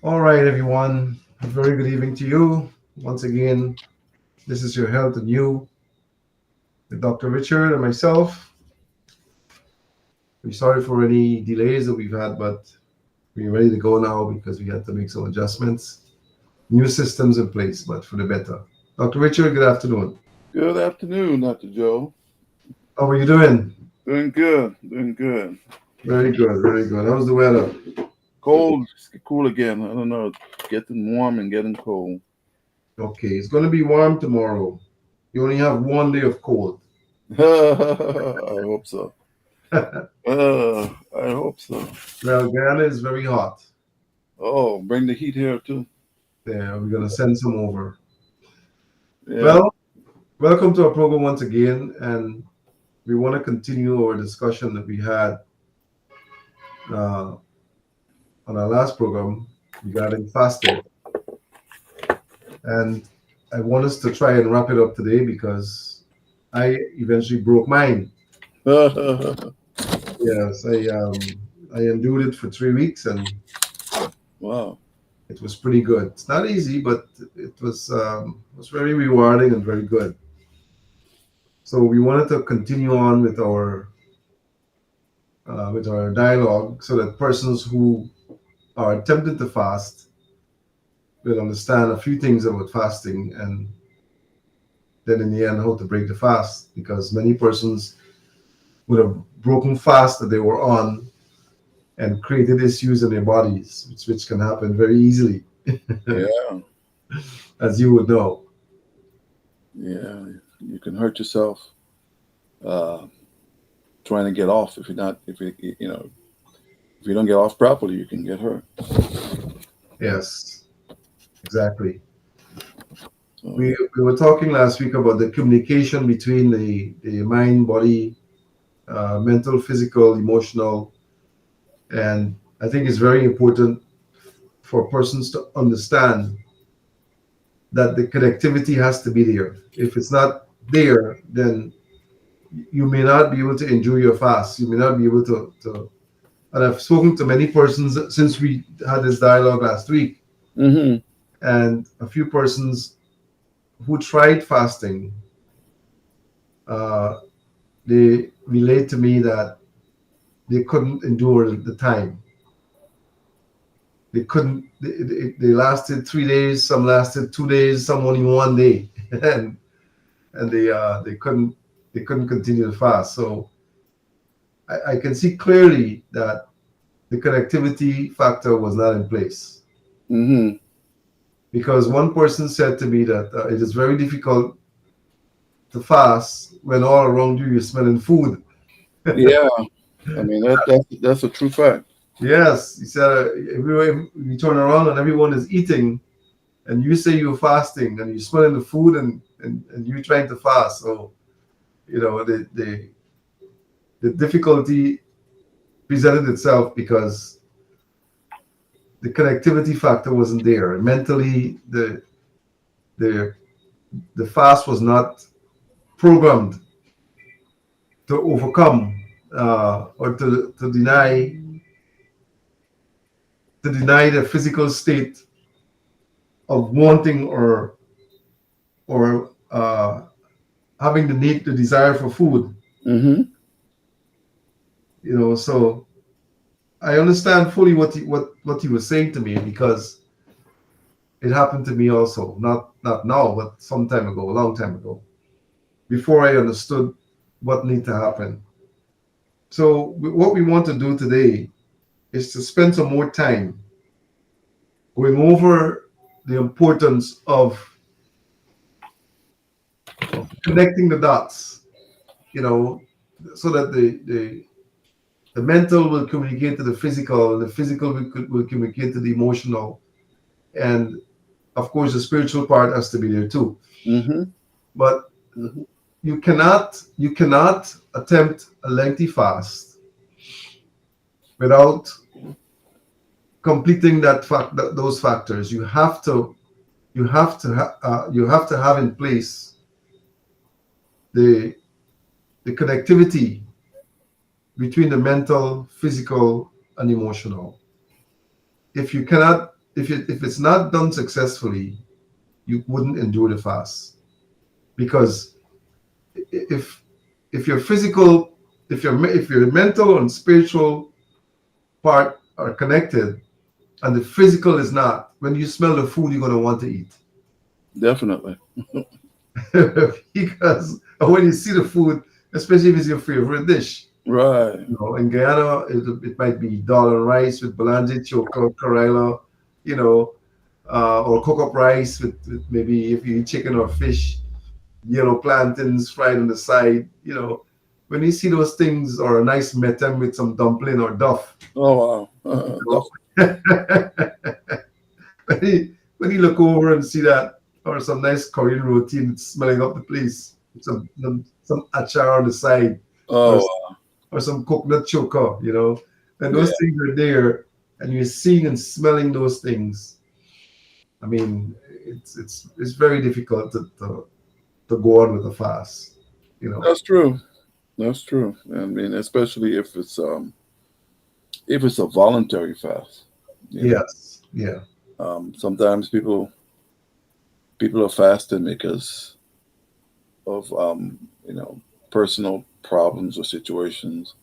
All right, everyone. A very good evening to you. Once again, this is your health and you with Dr. Richard and myself. We're sorry for any delays that we've had, but we're ready to go now because we had to make some adjustments. New systems in place, but for the better. Dr. Richard, good afternoon. Good afternoon, Dr. Joe. How are you doing? Doing good, doing good. Very good, very good. How's the weather? Cold, it's cool again. I don't know, it's getting warm and getting cold. Okay, it's going to be warm tomorrow. You only have one day of cold. I hope so. I hope so. Well, Guyana is very hot. Oh, bring the heat here too. Yeah, we're going to send some over. Yeah. Well, welcome to our program once again, and we want to continue our discussion that we had uh, on our last program regarding fasting. And I want us to try and wrap it up today because I eventually broke mine. Yes, I endured it for 3 weeks, and Wow. it was pretty good. It's not easy, but it was very rewarding and very good. So we wanted to continue on with our dialogue so that persons who are tempted to fast will understand a few things about fasting, and then in the end how to break the fast, because many persons would have broken fast that they were on and created issues in their bodies, which can happen very easily, Yeah, as you would know. yeah. You can hurt yourself uh, trying to get off if you're not, if if you don't get off properly, you can get hurt. Yes, exactly. So, We were talking last week about the communication between the mind, body, mental, physical, emotional, and I think it's very important for persons to understand that the connectivity has to be there. If it's not there, then you may not be able to enjoy your fast. You may not be able to. And I've spoken to many persons since we had this dialogue last week, hmm and a few persons who tried fasting, uh, they relate to me that they couldn't endure the time. They couldn't. They lasted 3 days. Some lasted 2 days. Some only one day, and they couldn't continue to fast. So I can see clearly that the connectivity factor was not in place, hmm because one person said to me that it is very difficult to fast when all around you you're smelling food. Yeah. I mean that's a true fact. Yes, he said everywhere you turn around and everyone is eating, and you say you're fasting and you're smelling the food, and you're trying to fast. So the difficulty presented itself because the connectivity factor wasn't there. Mentally, the the fast was not programmed to overcome, or to deny the physical state of wanting or having the desire for food. hmm So I understand fully what he was saying to me, because it happened to me also. Not now, but some time ago, a long time ago, before I understood what needed to happen. So what we want to do today is to spend some more time going over the importance of connecting the dots, you know, so that the mental will communicate to the physical, and the physical will communicate to the emotional, and of course the spiritual part has to be there too. hmm But you cannot attempt a lengthy fast without completing those factors. You have to have in place the the connectivity between the mental, physical, and emotional. if it's not done successfully, you wouldn't endure the fast, because if if your physical, if your mental and spiritual part are connected and the physical is not, when you smell the food, you're going to want to eat. Definitely. Because when you see the food, especially if it's your favorite dish, Right. in Guyana, it might be dal and rice with balanje, choco, karela, you know, or cook up rice with maybe, if you eat chicken or fish, yellow plantains fried on the side. When you see those things, or a nice metem with some dumpling or duff, Oh you wow. know, when you look over and see that, or some nice Korean roti and it's smelling up the place, with some achar on the side, or Oh or some coconut choker, and yeah. those things are there, and you're seeing and smelling those things. I mean, it's very difficult to go on with a fast. You know. That's true. That's true. I mean, especially if it's a voluntary fast. You know, Yes. Yeah. sometimes people are fasting because of personal problems or situations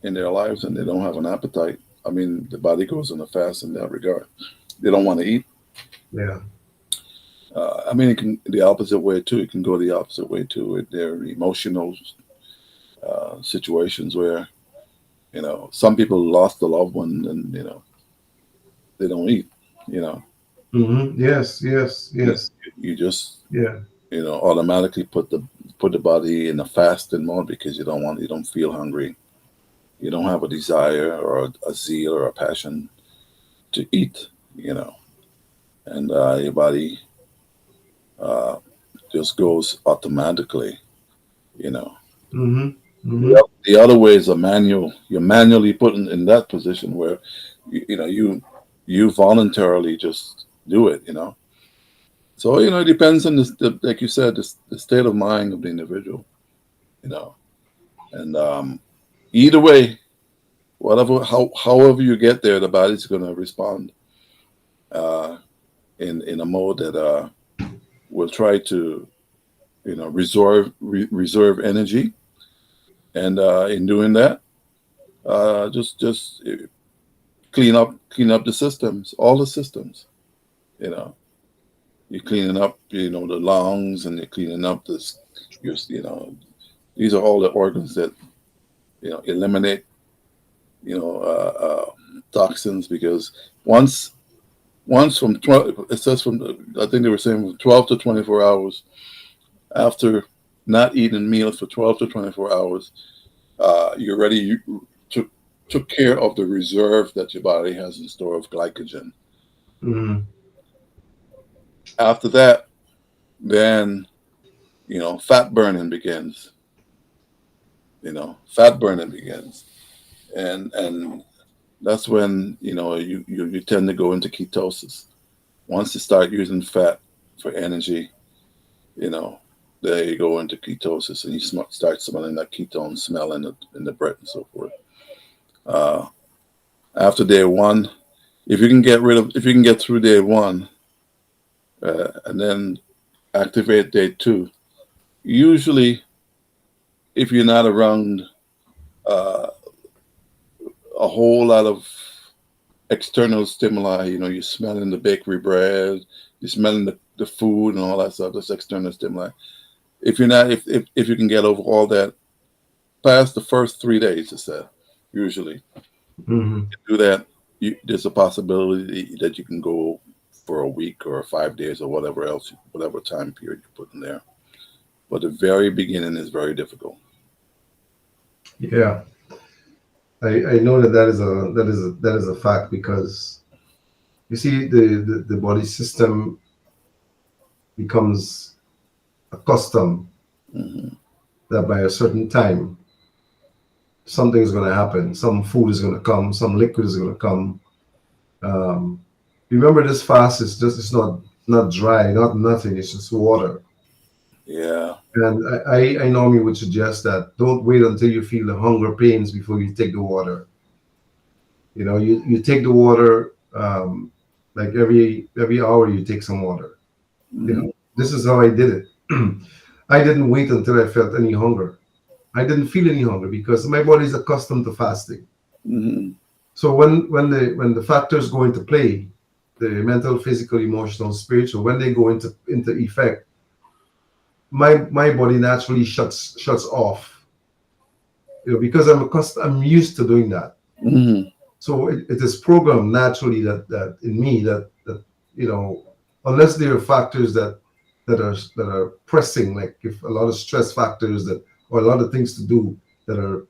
in their lives, and they don't have an appetite. I mean, the body goes on a fast in that regard. They don't want to eat. Yeah. I mean, it can the opposite way too. It can go the opposite way too with their emotional situations where some people lost a loved one, and they don't eat. You know, Yes. Yes. you, Yes. you just Yeah. automatically put the body in a fasting mode because you don't feel hungry, you don't have a desire or a zeal or a passion to eat. You know, and your body uh, just goes automatically. You know, Mm-hmm. Mm-hmm. the other way is a manual. You're manually put in that position where you voluntarily just do it. So it depends on like you said, the state of mind of the individual. You know, and either way, however you get there, the body's going to respond uh, in a mode that will try to reserve energy, and in doing that, just clean up the systems, all the systems. You know, you're cleaning up the lungs, and you're cleaning up this. These are all the organs that eliminate you know uh, uh, toxins, because once from 12, it says I think they were saying from 12 to 24 hours after not eating meals for 12 to 24 hours, you're ready. You took care of the reserve that your body has in store of glycogen. Mm-hmm. After that, then fat burning begins. Fat burning begins, and that's when you tend to go into ketosis. Once you start using fat for energy, you know, there you go into ketosis, and you start smelling that ketone smell in the breath and so forth. Uh, After day one, if you can get through day one, and then activate day two, usually if you're not around uh, a whole lot of external stimuli, you're smelling the bakery bread, you're smelling the food and all that stuff, that's external stimuli. If you're not, if you can get over all that past the first 3 days, it said, usually Mm-hmm. do that, there's a possibility that you can go for a week or 5 days or whatever else, whatever time period you put in there. But the very beginning is very difficult. Yeah. I know that is a fact, because you see the body system becomes accustomed Hmm. that by a certain time something's going to happen, some food is going to come, some liquid is going to come. um, Remember, this fast is just, it's not dry, not nothing, it's just water. Yeah. And I normally would suggest that don't wait until you feel the hunger pains before you take the water. You take the water, like every hour you take some water. You Hmm. know, this is how I did it. I didn't wait until I felt any hunger. I didn't feel any hunger because my body is accustomed to fasting. Hmm. So when the factors go into play, the mental, physical, emotional, spiritual, when they go into effect, my body naturally shuts off. Because I'm used to doing that. Hmm. So it is programmed naturally that in me that you know unless there are factors that are pressing, like if a lot of stress factors that or a lot of things to do that are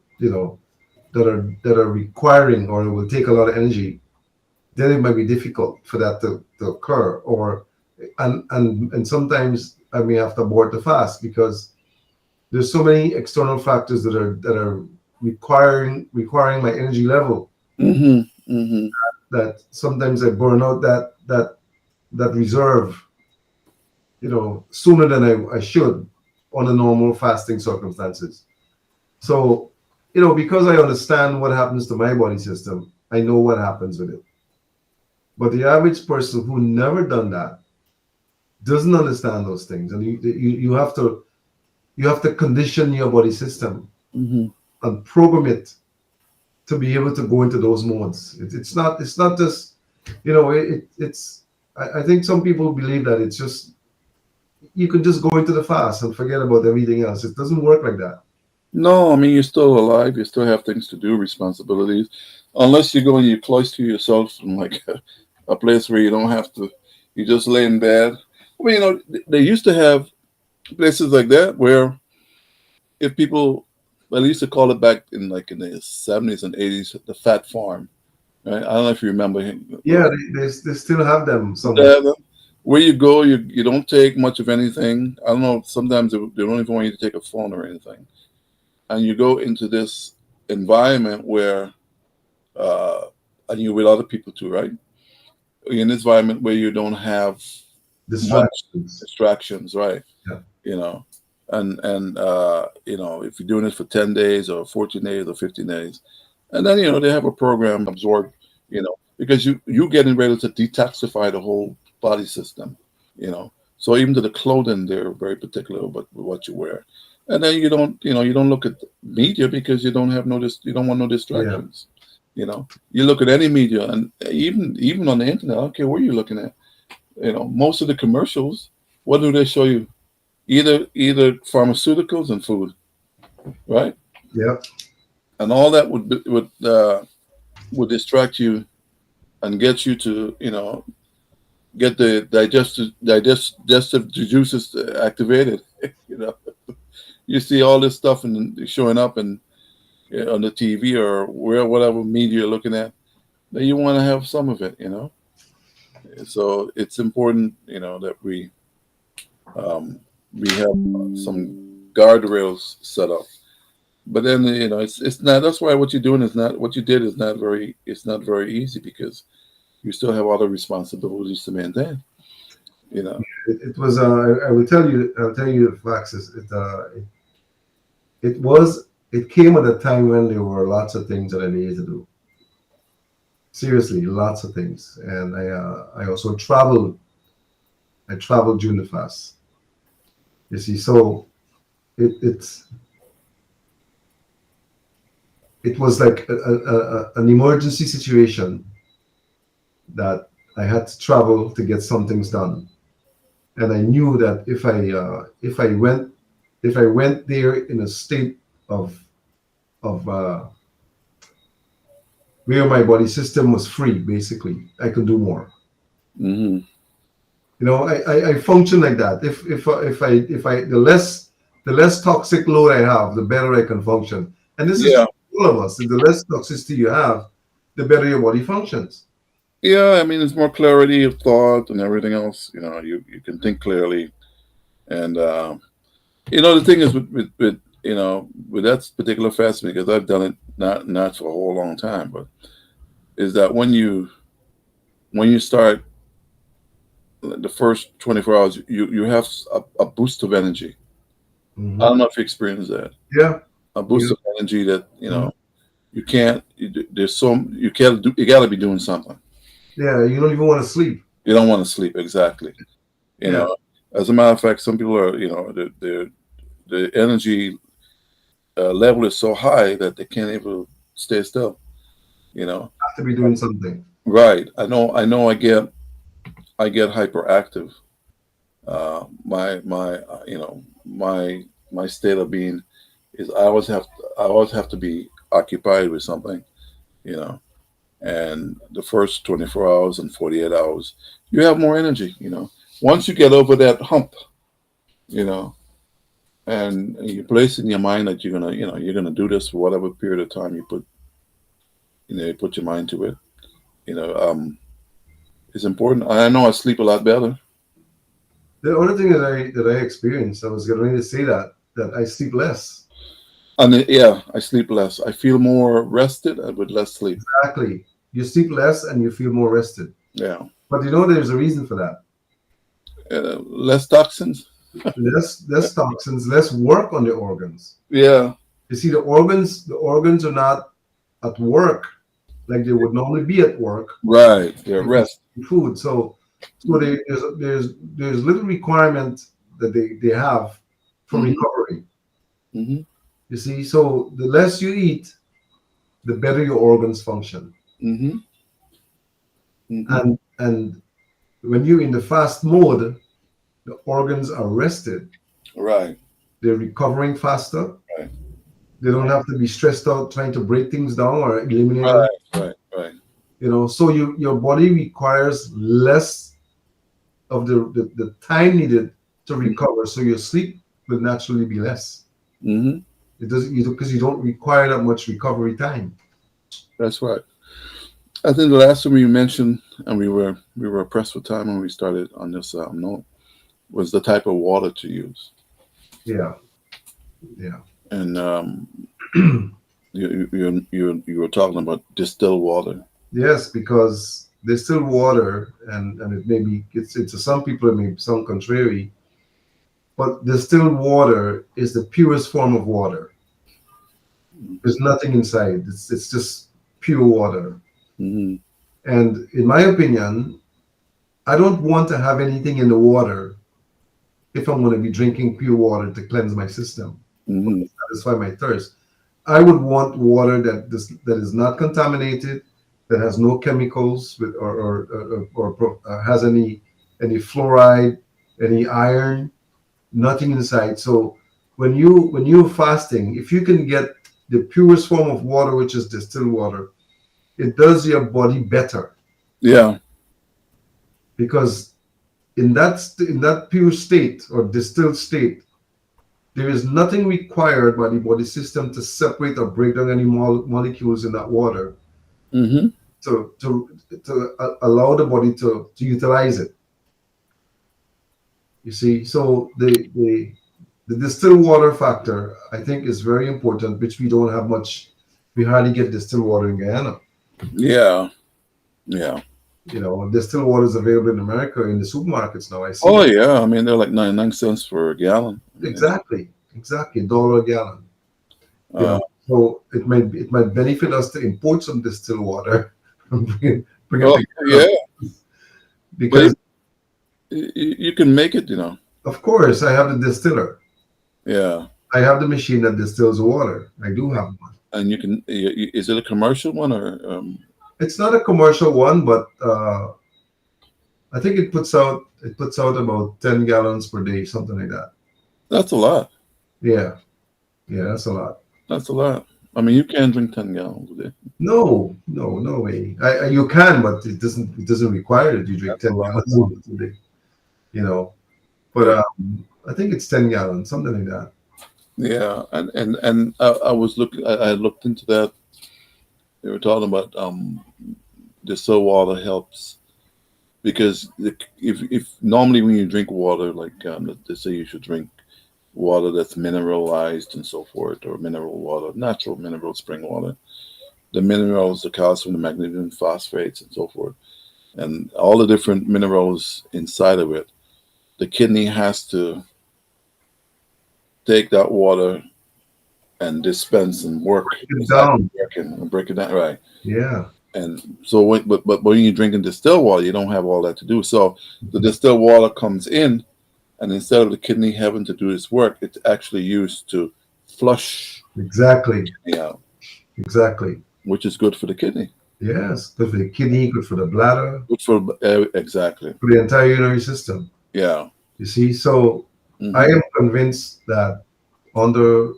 that are requiring or will take a lot of energy, then it might be difficult for that to occur. Or and sometimes I may have to abort the fast because there's so many external factors that are requiring my energy level, Hmm. Hmm. that sometimes I burn out that reserve, sooner than I should on a normal fasting circumstances. So, because I understand what happens to my body system, I know what happens with it. But the average person who never done that doesn't understand those things, and you have to condition your body system Hmm. and program it to be able to go into those modes. It's not just it's I think some people believe that it's just you can just go into the fast and forget about everything else. It doesn't work like that. No, I mean you're still alive. You still have things to do, responsibilities, unless you go and you cloister yourself in like a place where you don't have to. You just lay in bed. I mean, they used to have places like that where if people, well, they used to call it back in like in the 70s and 80s, the fat farm, right? I don't know if you remember him. Yeah, they still have them somewhere. Yeah, where you go, you don't take much of anything. I don't know. Sometimes they don't even want you to take a phone or anything, and you go into this environment where, uh, and you're with other people too, right? You're in this environment where you don't have much Distractions. distractions, right? Yeah, You know, and if you're doing it for 10 days or 14 days or 15 days, and then they have a program absorb, because you getting ready to detoxify the whole body system, you know. So even to the clothing, they're very particular about what you wear, and then you don't look at media because you don't want no yeah, distractions. You look at any media, and even on the internet, I don't care where you're looking at. Most of the commercials, what do they show you? Either pharmaceuticals and food, right? yeah, And all that would distract you and get you to get the digestive juices activated. you know, you see all this stuff and showing up and on the TV or whatever media you're looking at. Then you want to have some of it. So it's important, that um, we have some guardrails set up. But then it's not. That's why what you're doing is not what you did is not very. It's not very easy because you still have other responsibilities to maintain. You know. it was. I will tell you. I'll tell you the facts. It came at a time when there were lots of things that I needed to do. Seriously, lots of things, and I also traveled. I traveled during the fast. You see, so it's it was like an emergency situation that I had to travel to get some things done, and I knew that if I went there in a state of where my body system was free, basically, I could do more. Hmm. I function like that. If the less toxic load I have, the better I can function. And this is Yeah. true for all of us. If the less toxicity you have, the better your body functions. Yeah. I mean, there's more clarity of thought and everything else. You can think clearly, and the thing is with that particular fast because I've done it not for a whole long time, but is that when you start the first 24 hours, you have a boost of energy. I Hmm. don't know if you experience that. Yeah, A yeah, boost of energy that mhm, you can't. There's you can't do. You got to be doing something. Yeah, you don't even want to sleep. You don't want to sleep exactly. You Yeah, know, as a matter of fact, some people are, the energy level is so high that they can't even stay still. You know, have to be doing something. right? I know. I get hyperactive. My state of being is I always have to be occupied with something. You know, and the first 24 hours and 48 hours, you have more energy. Once you get over that hump, you know, and you place in your mind that you're gonna do this for whatever period of time you put your mind to it. You know, it's important. I know I sleep a lot better. The only thing that I experienced, I was getting ready to say that I sleep less. And yeah, I sleep less. I feel more rested and with less sleep. Exactly. You sleep less and you feel more rested. Yeah, But there's a reason for that. less toxins. Less toxins, less work on the organs. Yeah, You see, the organs are not at work like they would normally be at work right. Yeah, rest. food. So Hmm. there's little requirement that they have for Hmm. recovery. Hmm. You see, so the less you eat, the better your organs function. Hmm. Hmm. And when you're in the fast mode, the organs are rested. Right. They're recovering faster. Right. They don't have to be stressed out trying to break things down or eliminate them. Right. Right. Right. So your body requires less of the time needed to recover. So your sleep will naturally be less. Hmm. It doesn't because you don't require that much recovery time. That's right. I think the last time you mentioned, and we were pressed for time when we started on this note, was the type of water to use. Yeah, yeah. And you were talking about distilled water. Yes, because there's still water, and it may be it's to some people it may sound contrary, but distilled water is the purest form of water. There's nothing inside. It's just pure water. Hmm. And in my opinion, I don't want to have anything in the water if I'm going to be drinking pure water to cleanse my system or Hmm. to satisfy my thirst. I would want water that is not contaminated, that has no chemicals with or has any fluoride, any iron, nothing inside. So when you're fasting, if you can get the purest form of water, which is distilled water, it does your body better Yeah. because in that pure state or distilled state, there is nothing required by the body system to separate or break down any molecules in that water Hmm. to allow the body to utilize it. You see, so the distilled water factor I think is very important, which we don't have much. We hardly get distilled water in Guyana. Yeah. Yeah. Distilled water is available in America in the supermarkets now. I see Oh that. yeah. I mean, they're like 99 cents for a gallon. I mean, it's Exactly, $1 a gallon. You uh, know, so it might benefit us to import some distilled water and bring it oh to yeah. Guyana But because, you can make it. of course, I have the distiller. Yeah. I have the machine that distills water. I do have one. And you can. Is it a commercial one or? It's not a commercial one, but I think it puts out about 10 gallons per day, something like that. That's a lot. Yeah, yeah, that's a lot. That's a lot. I mean, you can drink 10 gallons a day. No, no, no way. You can, but it doesn't require that you drink That's a 10 lot of gallons water. a day. You know, but Yeah. I think it's 10 gallons, something like that. Yeah. And I was looking. I looked into that. They were talking about the soda water helps because if normally when you drink water, like they say you should drink water that's mineralized and so forth, or mineral water, natural mineral spring water. The minerals, the calcium, the magnesium, phosphates, and so forth, and all the different minerals inside of it. The kidney has to take that water and dispense and work. It It's actually down. working and break it down. Right. Yeah. And so, but when you're drinking distilled water, you don't have all that to do. So the distilled water comes in, and instead of the kidney having to do its work, it's actually used to flush Exactly. the out, Exactly. which is good for the kidney. Yes. Good for the kidney, good for the bladder, Good for exactly. for the entire urinary system. Yeah. You see, so I Hmm. am convinced that under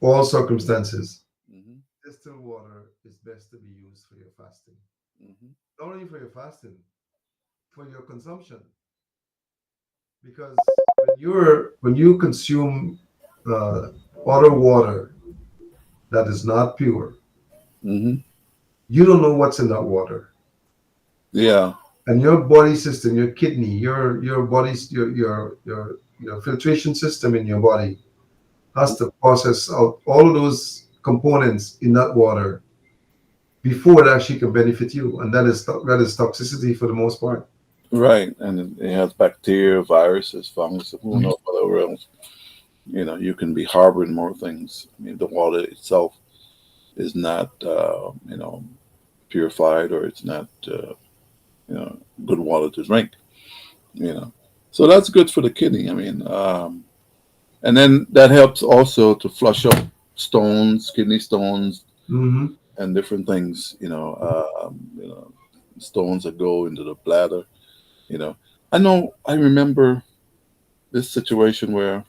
all circumstances, Hmm. distilled water is best to be used for your fasting. Hmm. Not only for your fasting, for your consumption. Because when you consume other water that is not pure, Hmm. you don't know what's in that water. Yeah. And your body system, your kidney, your body's your filtration system in your body has to process out all of those components in that water before it actually can benefit you, and that is toxicity for the most part. Right. And it has bacteria, viruses, fungus, who Mhm. knows whatever else. You can be harboring more things. I mean, the water itself is not, purified, or it's not, good water to drink. You know, so that's good for the kidney. I mean, and then that helps also to flush out stones, kidney stones, Mhm. and different things. Stones that go into the bladder. You know, I remember this situation where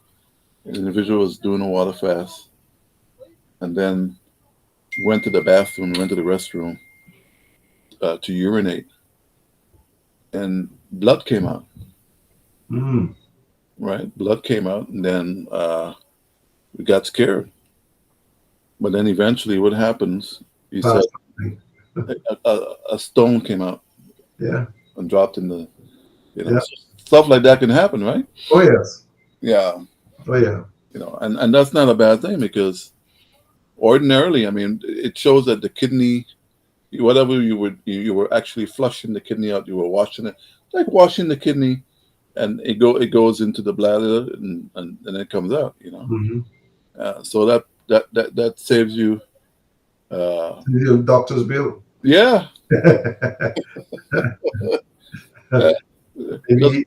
an individual was doing a water fast, and then went to the bathroom, went to the restroom to urinate, and blood came out. Mhm. Right, blood came out, and then we got scared. But then eventually, what happens? He said Fast. a stone came out Yeah. and dropped in the, Yeah. so stuff like that can happen, right? Oh yes. Yeah, Oh yeah. and that's not a bad thing, because ordinarily, I mean, it shows that the kidney, whatever you were actually flushing the kidney out, you were washing it, like washing the kidney, and it goes into the bladder, and it comes out. Mhm. So that saves you. Uh, Your doctor's bill. yeah, uh, just Maybe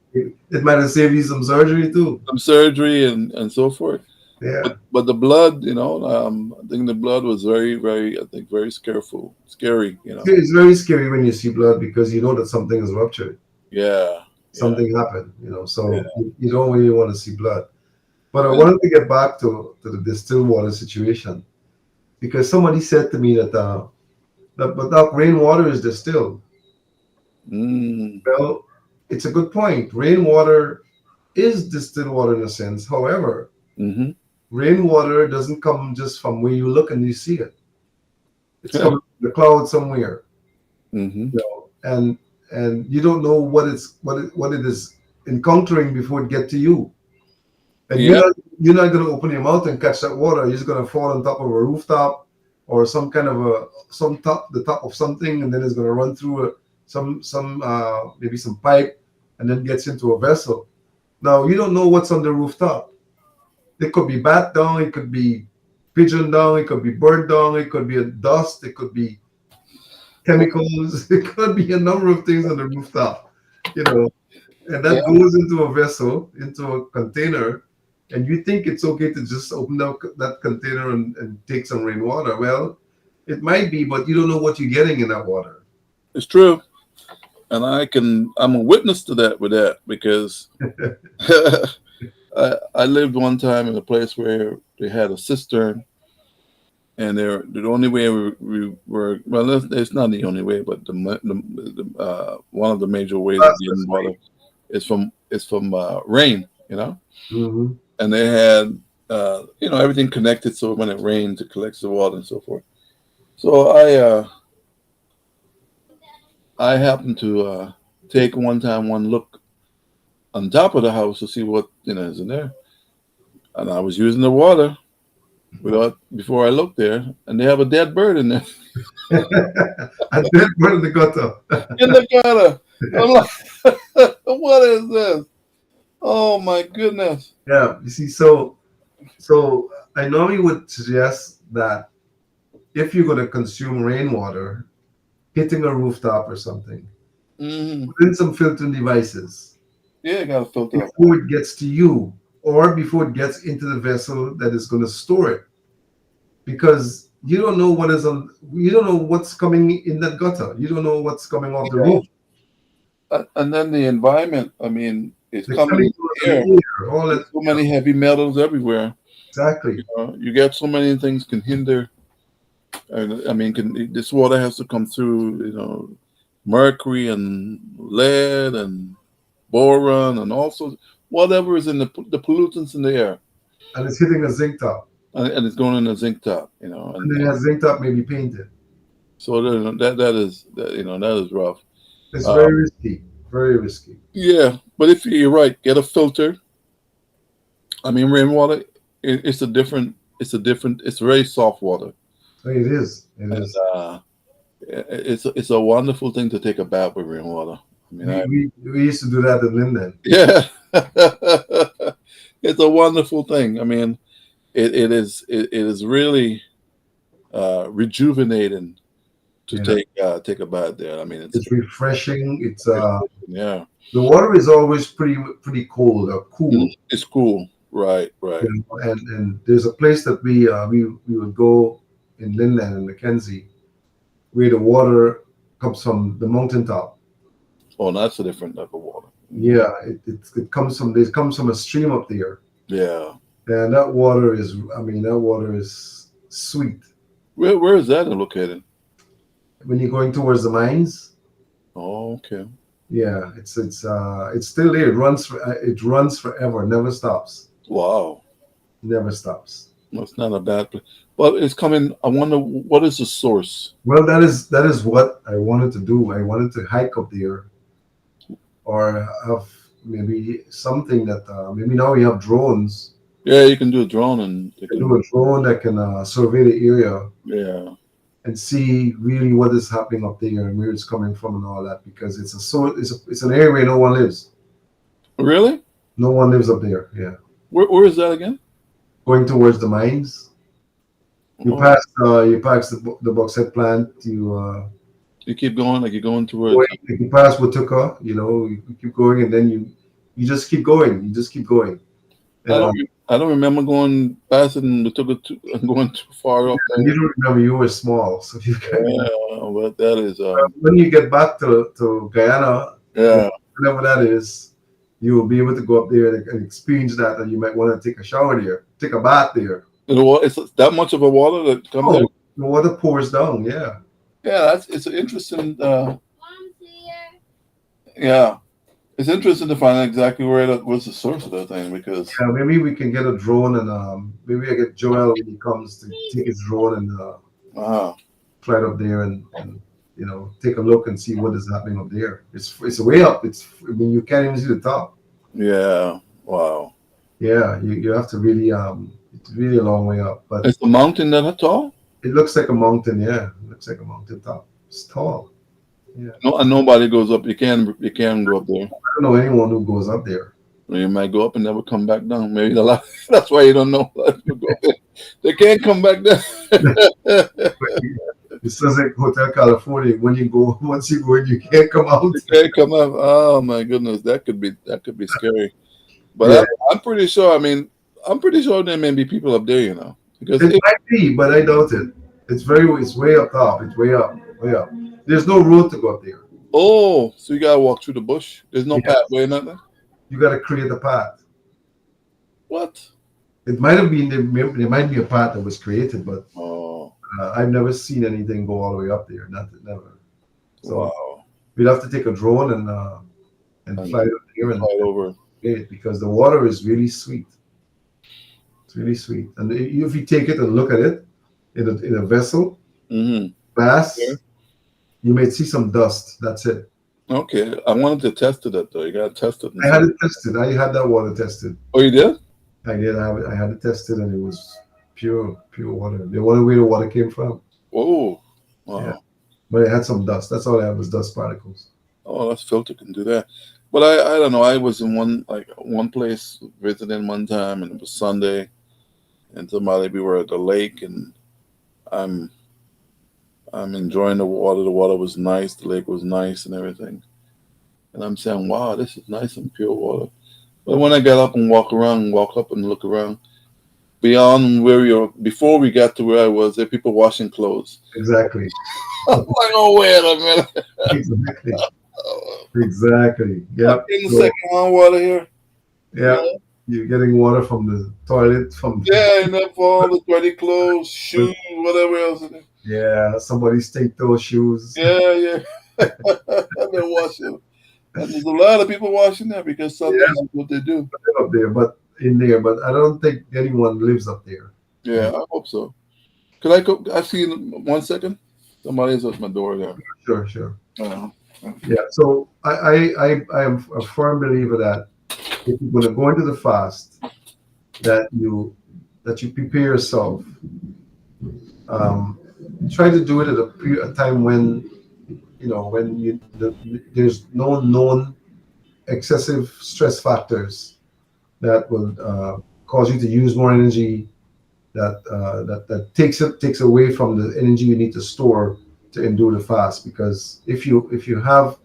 it might have saved you some surgery too. some surgery and so forth. But Yeah. but the blood, I think the blood was very, very, I think, very scary. It's very scary when you see blood because you know that something is ruptured, Yeah, yeah, something happened, so yeah. you don't really want to see blood. But I And, wanted to get back to the distilled water situation because somebody said to me but that rainwater is distilled. mm, Well, it's a good point. Rainwater is distilled water in a sense. However, mm-hmm. rainwater doesn't come just from where you look and you see it. It's coming from the cloud somewhere, Mm-hmm. and you don't know what it is encountering before it get to you. And Yeah, you're not gonna open your mouth and catch that water. You're just gonna fall on top of a rooftop or some kind of the top of something, and then it's gonna run through some maybe some pipe, and then gets into a vessel. Now you don't know what's on the rooftop. It could be bat down, it could be pigeon down, it could be bird down, it could be a dust, it could be chemicals, it could be a number of things on the rooftop, you know, and yeah, that goes into a vessel, into a container, and you think it's okay to just open up that container and take some rainwater. Well, it might be, but you don't know what you're getting in that water. it's true. And I'm a witness to that with that, because I lived one time in a place where they had a cistern, and the only way we were, well, it's not the only way, but one of the major ways of That's getting the water is from rain, hmm and they had everything connected, so when it rains, it collects the water and so forth. So I happened to take one look on top of the house to see what is in there, and I was using the water without before I looked there, and they have a dead bird in there and then put in the gutter. in the gutter. I'm like, what is this? Oh my goodness! Yeah, you see, so I normally would suggest that if you're going to consume rainwater, hitting a rooftop or something. Hmm. Put in some filtering devices Yeah, got to filter up. before it gets to you or before it gets into the vessel that is going to store it, because you don't know what is on. You don't know what's coming in that gutter. You don't know what's coming off the Yeah. roof. And then the environment, I mean, it's The coming in chemicals the in air. the air, all There's that. so many heavy metals everywhere. Exactly. You get so many things can hinder. I mean, this water has to come through, mercury and lead and boron and also whatever is in the pollutants in the air, And it's hitting a zinc top. and it's going in a zinc top, And then that zinc top may be painted. so that is rough. It's Uh, very risky. Very risky. yeah, but if you're right, get a filter. I mean, rainwater, it's very soft water, So it is. It and is. it's a wonderful thing to take a bath with rainwater. I mean, We used to do that in Linden. yeah, it's a wonderful thing. I mean, it is really rejuvenating to Yeah. take a bath there. I mean, It's refreshing. It's yeah, the water is always pretty cold or cool. it's cool. Right, right. You know, and there's a place that we would go in Linden and Mackenzie where the water comes from the mountaintop. Oh, that's a different type of water. Mhm. Yeah, it comes from a stream up there, Yeah. and that water is, I mean, that water is sweet. Where is that located? When you're going towards the mines, Oh, okay. yeah, it's still there. It runs forever, never stops, Wow. never stops. That's not a bad place. But it's coming. I wonder what is the source? Well, that is what I wanted to do. I wanted to hike up there or have maybe something that maybe now we have drones. Yeah, you can do a drone and you You can do can. a drone that can survey the area Yeah. and see really what is happening up there and where it's coming from and all that, because it's an area where no one lives. Really? No one lives up there. Yeah, Where is that again? going towards the mines. Oh, You pass the bauxite plant. you keep going like you're going towards. Going, you pass Watuka. You keep going, and then you just keep going. You just keep going. I And I don't remember going past it and took it and going too far up you there. don't remember you were small, so you can. Yeah, but that is When you get back to Guyana, yeah. whatever that is, you will be able to go up there and experience that, and you might want to take a shower there, take a bath there. It's that much of a water that comes there. Oh, the water pours down. Yeah, Yeah, it's an interesting. Yeah, it's interesting to find out exactly where that was the source of that thing because yeah. Maybe we can get a drone, and maybe I get Joel when he comes to take his drone and wow, fly up there and take a look and see what is happening up there. It's way up. I mean, you can't even see the top. yeah, wow. Yeah, you have to really it's really a long way up, but It's a mountain that tall. it looks like a mountain. Yeah, it looks like a mountain top. It's tall. Yeah, No, and nobody goes up. You can go up there. I don't know anyone who goes up there. Or you might go up and never come back down. Maybe the last, that's why you don't know. A lot of people go up there. They can't come back down. It says like Hotel California. When you go, once you go in, you can't come out. They can't come up. Oh my goodness, that could be scary. But Yeah, I'm pretty sure. I mean, I'm pretty sure there may be people up there. Because it might be, but I doubt it. It's way up top. It's way up, way up. There's no road to go up there. so you gotta walk through the bush. There's no Yeah, pathway, nothing. you got to create a path. What? It might have been there might be a path that was created, but Oh, I've never seen anything go all the way up there. Nothing, never. So wow. we'd have to take a drone and And fly up there and right over. create it, because the water is really sweet. It's really sweet. And if you take it and look at it in a vessel, Hmm. glass, Yeah. you may see some dust. That's it. Okay, I wanted to test it though. You gotta test it and I had see. it tested. I had that water tested. Oh, you did? I did have it. I had it tested, and it was pure water. The water where the water came from. Oh, Yeah, wow. but it had some dust. That's all I had was dust particles. Oh, that's filter can do that. But I don't know. I was in one place visiting one time, and it was Sunday, and we were at the lake, and I'm I'm enjoying the water. The water was nice. The lake was nice and everything. And I'm saying, wow, this is nice and pure water. But when I got up and walk up and look around, beyond where we were, before we got to where I was, there were people washing clothes. Exactly. I'm like, oh, wait a minute. Exactly. Exactly. I'm Yep. getting So second-hand water here. yeah, you're getting water from the toilet, from Yeah, enough for all the dirty clothes, shoes, whatever else. yeah, somebody stink those shoes. Yeah, yeah. They're washing. And there's a lot of people washing there because Sundays Yeah, is what they do. up there, but in there, but I don't think anyone lives up there. Yeah, I hope so. Could I go? I see you in 1 second. Somebody's at my door there. Sure, sure. Uh, Yeah. So I am a firm believer that if you're going to go into the fast, that you prepare yourself. Um, Try to do it at a time when when there's no known excessive stress factors that will cause you to use more energy, that takes away from the energy you need to store to endure the fast. Because if you have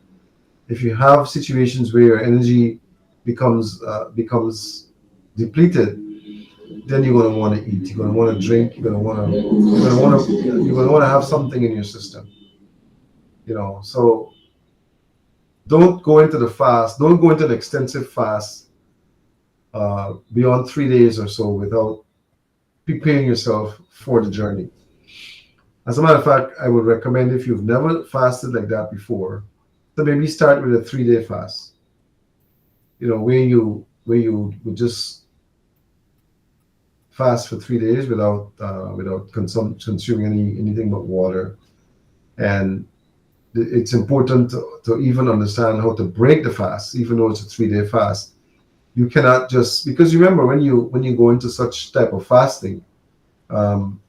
situations where your energy becomes depleted, then you're going to want to eat, you're going to want to drink, you're going to want to have something in your system. So don't go into an extensive fast beyond 3 days or so without preparing yourself for the journey. As a matter of fact, I would recommend, if you've never fasted like that before, to maybe start with a 3-day fast. Where you would just fast for 3 days without consuming anything but water. And it's important to even understand how to break the fast, even though it's a 3-day fast. You cannot just, because remember, when you go into such type of fasting, um,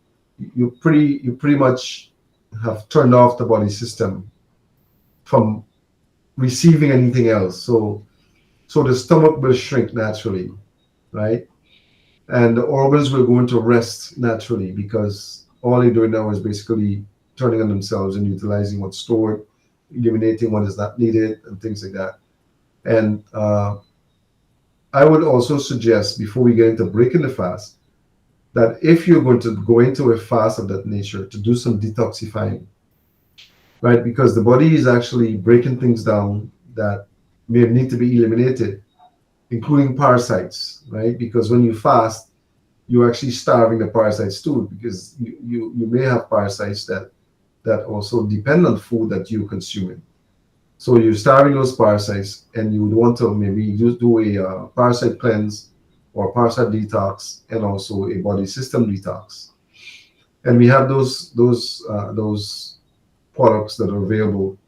you pretty much have turned off the body system from receiving anything else. So the stomach will shrink naturally, right? And the organs will go into rest naturally, because all they're doing now is basically turning on themselves and utilizing what's stored, eliminating what is not needed, and things like that. And I would also suggest, before we get into breaking the fast, that if you're going to go into a fast of that nature, to do some detoxifying, right? Because the body is actually breaking things down that may need to be eliminated, including parasites, right? Because when you fast, you're actually starving the parasites too, because you may have parasites that also depend on food that you're consuming. So you're starving those parasites, and you would want to maybe do a parasite cleanse or parasite detox, and also a body system detox. And we have those products that are available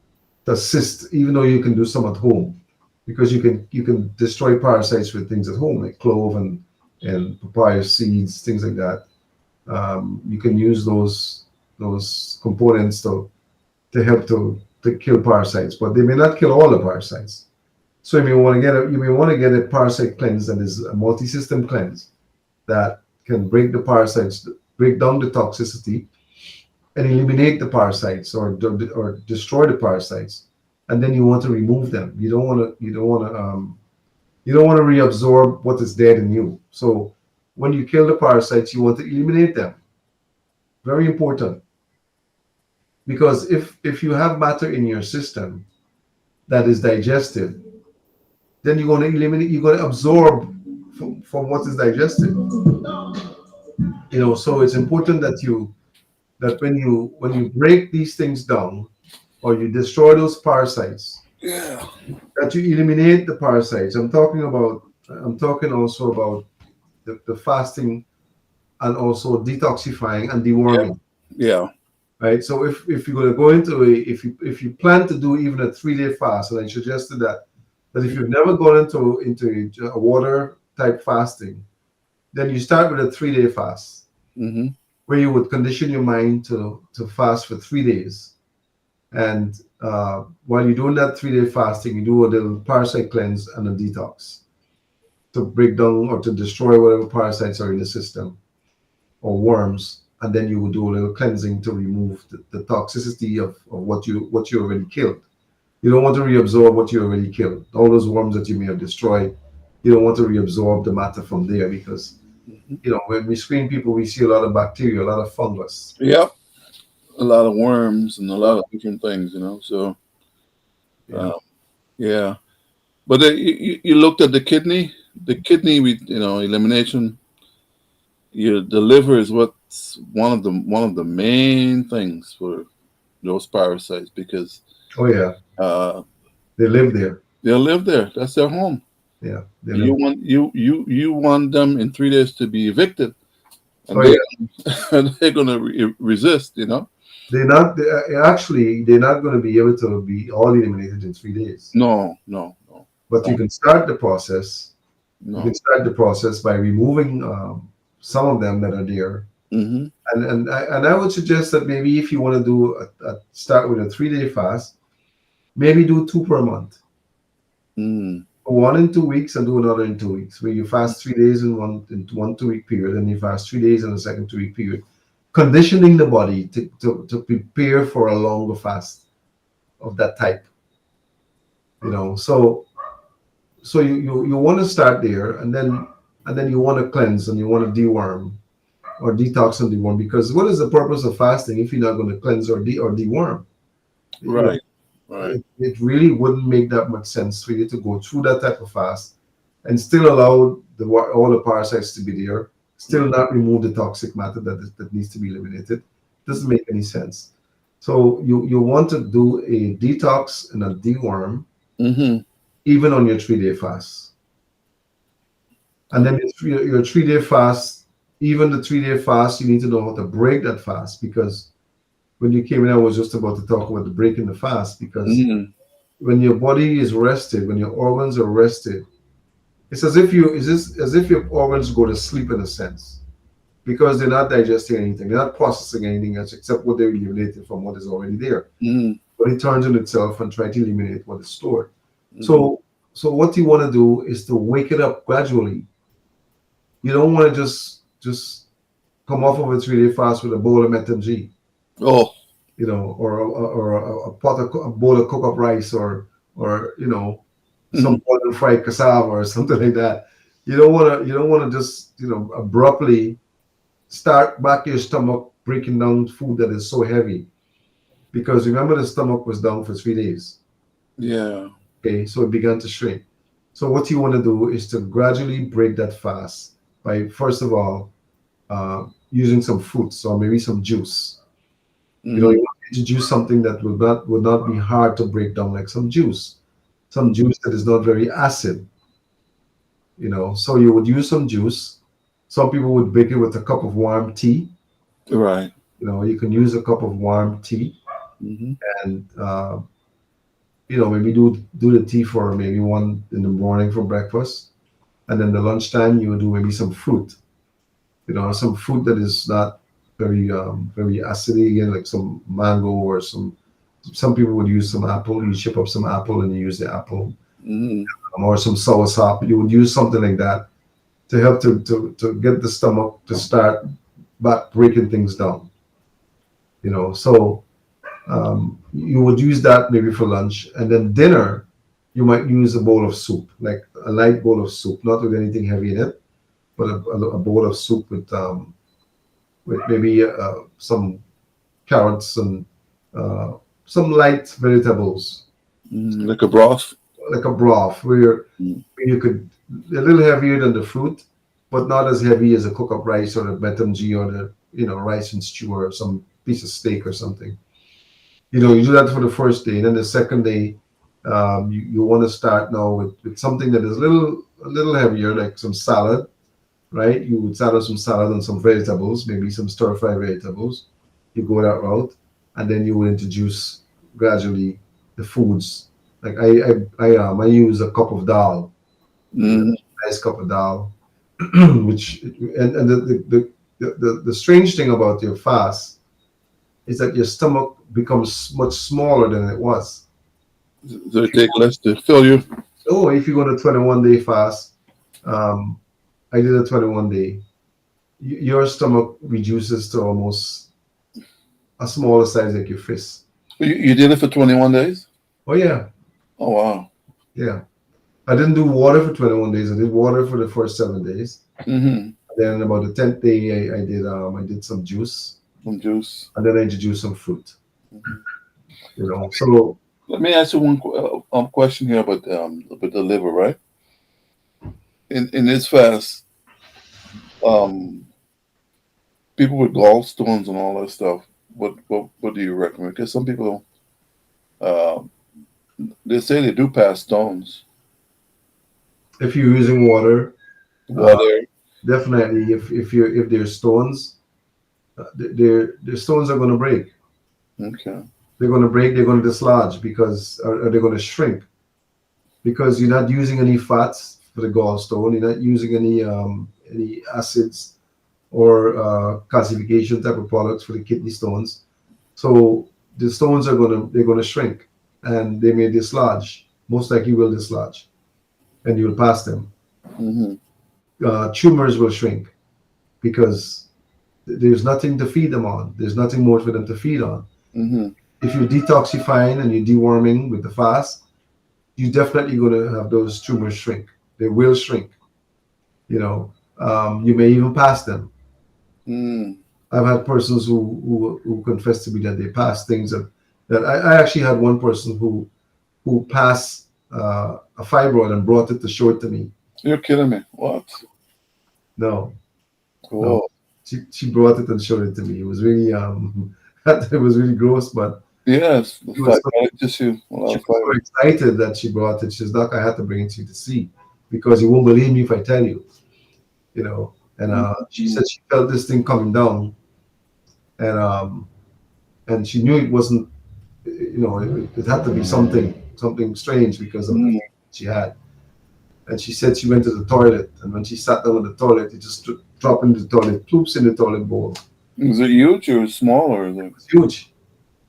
to assist, even though you can do some at home, because you can destroy parasites with things at home, like clove and papaya seeds, things like that. You can use those components to help to kill parasites, but they may not kill all the parasites. So you may want to get a parasite cleanse that is a multi-system cleanse that can break the parasites, break down the toxicity, and eliminate the parasites, or destroy the parasites. And then you want to remove them. You don't want to reabsorb what is dead in you. So when you kill the parasites, you want to eliminate them. Very important, because if you have matter in your system that is digested, then you're going to absorb from what is digested. So it's important that when you break these things down, or you destroy those parasites, yeah, that you eliminate the parasites. I'm talking also about the fasting, and also detoxifying and yeah, deworming, yeah. right? So if you're going to go into if you plan to do even a 3-day fast, and I suggested that if you've never gone into a water type fasting, then you start with a 3-day fast, Hmm. where you would condition your mind to fast for 3 days. And while you're doing that 3-day fasting, you do a little parasite cleanse and a detox, to break down or to destroy whatever parasites are in the system, or worms. and then you would do a little cleansing to remove the toxicity of what you already killed. You don't want to reabsorb what you already killed. All those worms that you may have destroyed, you don't want to reabsorb the matter from there because Mhm. when we screen people, we see a lot of bacteria, a lot of fungus. Yep, a lot of worms and a Uh, lot of different things, you know. So, yeah. uh, yeah. But you looked at the kidney. The kidney, elimination. The liver is what's one of the main things for those parasites because Oh yeah. uh, They live there. they'll live there. That's their home. Yeah. They You live. want you want them in 3 days to be evicted, Oh and they yeah. and they're gonna resist. They're not going to be able to be all eliminated in 3 days. No, no, no, But you no, can start the process. You can no. start the process by removing some of them that are there. Mm-hmm. And I would suggest that maybe if you want to do start with a 3 day fast, maybe do two per month. Mm. One in 2 weeks and do another in 2 weeks, where you fast 3 days in one 2 week period, and you fast 3 days in the second 2 week period, conditioning the body to prepare for a longer fast of that type. So you want to start there, and then you want to cleanse and you want to deworm or detox and deworm, because what is the purpose of fasting if you're not going to cleanse or deworm? you know Right, right. it really wouldn't make that much sense for you to go through that type of fast and still allow all the parasites to be there, still not remove the toxic matter that needs to be eliminated. Doesn't make any sense. So you want to do a detox and a deworm Mm-hmm. even on your 3 day fast. And then your 3 day fast, even the 3 day fast, you need to know how to break that fast, because when you came in, I was just about to talk about the breaking the fast, because Mm-hmm. when your body is rested, when your organs are rested, it's as if your organs go to sleep in a sense, because they're not digesting anything, they're not processing anything else except what they eliminated from what is already there. Mm-hmm. But it turns on itself and try to eliminate what is stored. Mm-hmm. So what you want to do is to wake it up gradually. You don't want to just come off of a 3 day fast with a bowl of MSG, Oh. or a pot of a bowl of cook up rice, or Mm-hmm. some boiled and fried cassava or something like that. You don't want to just abruptly start back your stomach breaking down food that is so heavy, because remember the stomach was down for 3 days. Yeah. Okay, so it began to shrink. So what you want to do is to gradually break that fast by, first of all, using some fruits or maybe some juice. You Mm-hmm. want to introduce something that would not be hard to break down, like some juice that is not very acid. So you would use some juice. Some people would break it with a cup of warm tea. Right. You can use a cup of warm tea, Mm-hmm. and maybe do the tea for maybe one in the morning for breakfast, and then the lunchtime you would do maybe some fruit. Some fruit that is not very acidic, again, like some mango, or some people would use some apple. You chip up some apple and you use the apple, Mm-hmm. or some sour sop. You would use something like that to help to get the stomach to start back breaking things down. So you would use that maybe for lunch, and then dinner you might use a bowl of soup, like a light bowl of soup, not with anything heavy in it, but a bowl of soup with maybe some carrots and uh, some light vegetables, Mm-hmm. Like a broth. like a broth, where you could, a little heavier than the fruit, but not as heavy as a cook up rice or the betamji or the rice and stew or some piece of steak or something. You do that for the first day, and then the second day, you want to start now with something that is a little heavier, like some salad, right? You would start with some salad and some vegetables, maybe some stir fry vegetables. You go that route, and then you will introduce gradually the foods. Like I use a cup of dal, Mm-hmm. nice cup of dal, which and the strange thing about your fast is that your stomach becomes much smaller than it was. So it take less to fill you. Oh, if you go to 21 day fast, um, I did a 21 day. your stomach reduces to almost a smaller size like your fist. You did it for 21 days? Oh yeah, Oh, wow. yeah. I didn't do water for 21 days. I did water for the first 7 days. Mm-hmm. Then about the 10th day, I did some juice, Some juice. and then I introduced some fruit. Mhm. So Let me ask you one question here about the liver, right? In this fast, um, people with gallstones and all that stuff, what do you recommend? Because some people, uh, they say they do pass stones. if you're using water, uh, Water. definitely if there's stones, their stones are going to break. Okay. They're going to break. They're going to dislodge because or they're going to shrink because you're not using any fats for the gallstone. You're not using any acids or calcification type of products for the kidney stones. So the stones are they're gonna shrink and they may dislodge. Most likely will dislodge, and you'll pass them. Mm-hmm. Tumors will shrink because there's nothing to feed them on. There's nothing more for them to feed on. Mm-hmm. If you're detoxifying and you're deworming with the fast, you're definitely going to have those tumors shrink. They will shrink. You may even pass them. Mm. I've had persons who confess to me that they pass things that I actually had one person who passed a fibroid and brought it to show it to me. You're kidding me. What? No, no, Whoa. she brought it and showed it to me. It was really it was really gross, but Yes, the she was so, fibroid tissue. A lot she of was so fibroid. excited that she brought it. She says, "Doc, I had to bring it to you to see because you won't believe me if I tell you." And she Mm-hmm. said she felt this thing coming down, and um, and she knew it wasn't. It had to be something strange because of the Mm. feeling she had. And she said she went to the toilet, and when she sat down in the toilet, it just dropped into the toilet, ploops in the toilet bowl. Is it huge or small or is it? It was huge.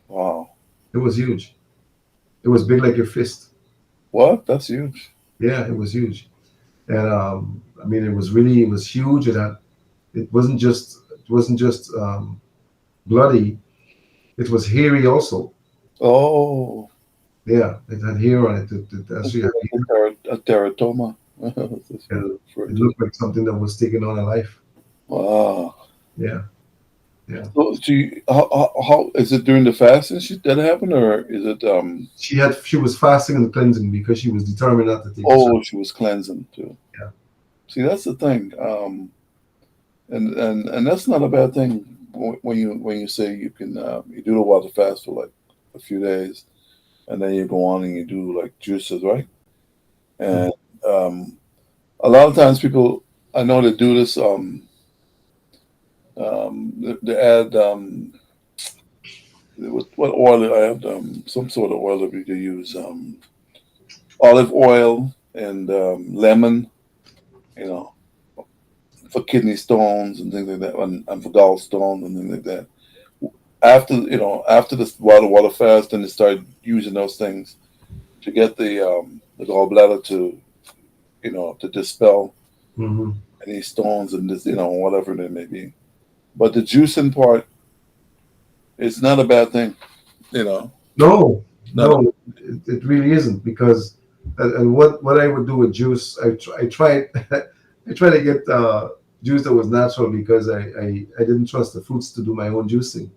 Wow. It was huge. It was big like your fist. What? That's huge. Yeah, it was huge. And I mean, it was huge. It wasn't just bloody. It was hairy also. Oh, Yeah, it had hair on it. It it's actually had like hair. a teratoma. That's what And it's it referred to. looked like something that was taking on a life. Wow. Yeah, yeah. So how is it during the fasting that happened, or is it She was fasting and cleansing because she was determined not to take the shot. oh, she was cleansing too? Yeah. See, that's the thing. And that's not a bad thing when you say you can you do the water fast for like a few days, and then you go on and you do like juices, right? Mhm. And a lot of times people I know they do this they add what oil I have some sort of oil that we could use olive oil and lemon, you know, for kidney stones and things like that, and for gallstones and things like that. After this water fast, then they start using those things to get the gallbladder to to dispel Mhm. any stones and this whatever they may be. But the juicing part, it's not a bad thing, you know. No, Not a, no, it really isn't because, and what I would do with juice, I tried, I tried to get juice that was natural because I didn't trust the fruits to do my own juicing.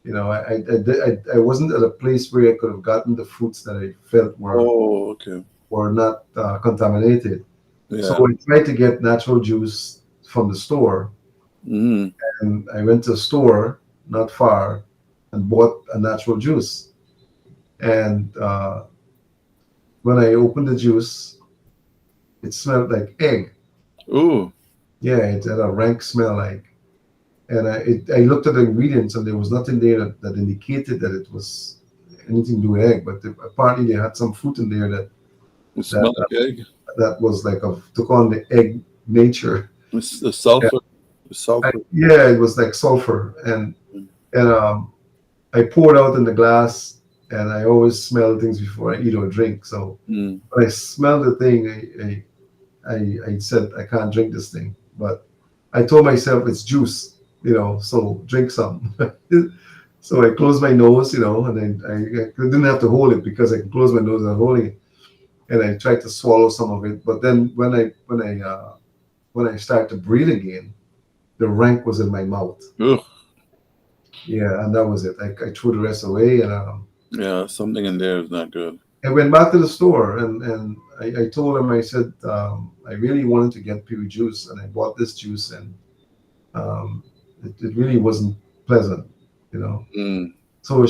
I wasn't at a place where I could have gotten the fruits that I felt oh, okay, were not contaminated. So yeah. I tried to get natural juice from the store, Mm. and I went to a store not far and bought a natural juice. And when I opened the juice, it smelled like egg. Ooh, Yeah, it had a rank smell like. And I looked at the ingredients, and there was nothing there that indicated that it was anything to do with egg. But apparently, they had some fruit in there it that smells like egg. that was like took on the egg nature. It's the sulfur. The sulfur. Yeah, it was like sulfur, and I poured out in the glass, and I always smell things before I eat or drink. So Mm. when I smelled the thing, I said I can't drink this thing. But I told myself it's juice, so drink some. So I closed my nose, and then I didn't have to hold it because I can close my nose and holding it, and I tried to swallow some of it. But then when I started to breathe again, the rank was in my mouth. Ugh. Yeah, and that was it. I threw the rest away, and Yeah, something in there is not good. I went back to the store, and I told him, I said, I really wanted to get Peewee juice, and I bought this juice, and it really wasn't pleasant, you know. Mm. So the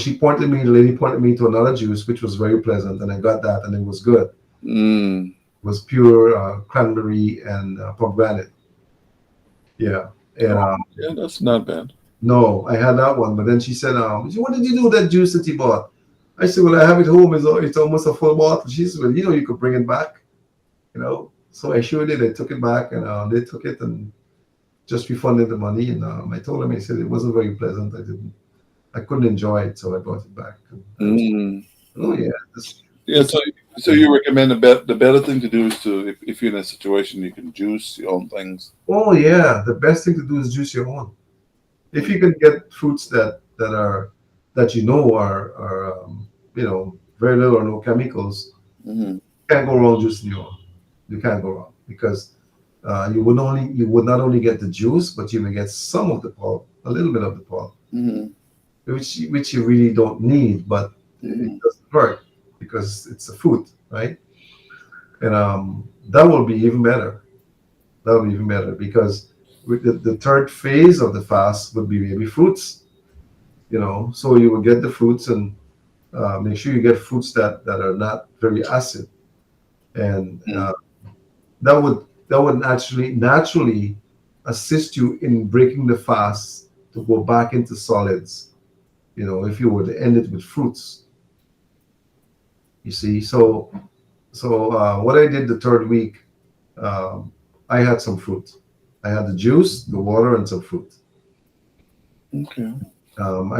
lady pointed me to another juice, which was very pleasant, and I got that, and it was good. It Mm. was pure cranberry and pomegranate. Yeah, and Oh, yeah, that's not bad. no, I had that one, but then she said, what did you do with that juice that you bought? I said, well, I have it home. It's almost a full bottle. She said, well, you could bring it back. So I sure did. I took it back, and they took it and just refunded the money. And I told them, I said it wasn't very pleasant. I couldn't enjoy it, so I brought it back. And I was, Mm. oh Mm. yeah, Yeah, this, so you recommend the better thing to do is to if you're in a situation you can juice your own things. oh yeah, the best thing to do is juice your own. If Mm. you can get fruits that are very little or no chemicals, Mm-hmm. can't go wrong juicing your own. You can't go wrong because you would not only get the juice, but you may get some of the pulp, a little bit of the pulp, Mm-hmm. which you really don't need, but it Mm-hmm. doesn't hurt because it's a fruit, right? And that will be even better. That will be even better because with the third phase of the fast would be maybe fruits, So you will get the fruits and make sure you get fruits that are not very acid, and that would naturally assist you in breaking the fast to go back into solids. If you were to end it with fruits, you see. So what I did the third week, um, I had some fruit. I had the juice, the water, and some fruit. Okay.